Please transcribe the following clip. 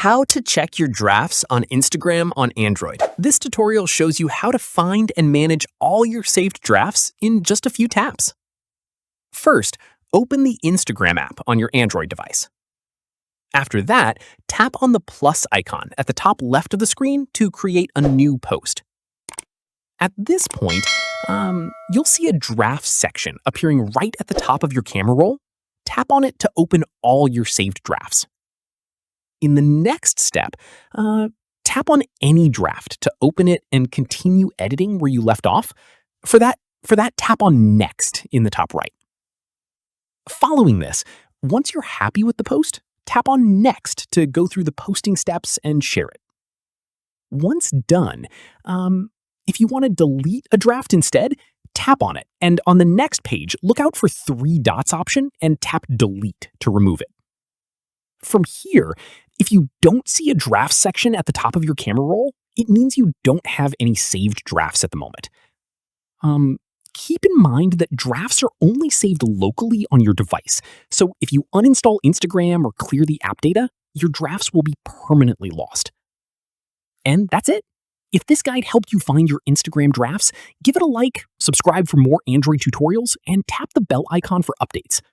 How to check your drafts on Instagram on Android. This tutorial shows you how to find and manage all your saved drafts in just a few taps. First, open the Instagram app on your Android device. After that, tap on the plus icon at the top left of the screen to create a new post. At this point, you'll see a draft section appearing right at the top of your camera roll. Tap on it to open all your saved drafts. In the next step, tap on any draft to open it and continue editing where you left off. For that, tap on Next in the top right. Following this, once you're happy with the post, tap on Next to go through the posting steps and share it. Once done, if you want to delete a draft instead, tap on it, and on the next page, look out for 3 dots option and tap Delete to remove it. From here, if you don't see a draft section at the top of your camera roll, it means you don't have any saved drafts at the moment. Keep in mind that drafts are only saved locally on your device, so if you uninstall Instagram or clear the app data, your drafts will be permanently lost. And that's it. If this guide helped you find your Instagram drafts, give it a like, subscribe for more Android tutorials, and tap the bell icon for updates.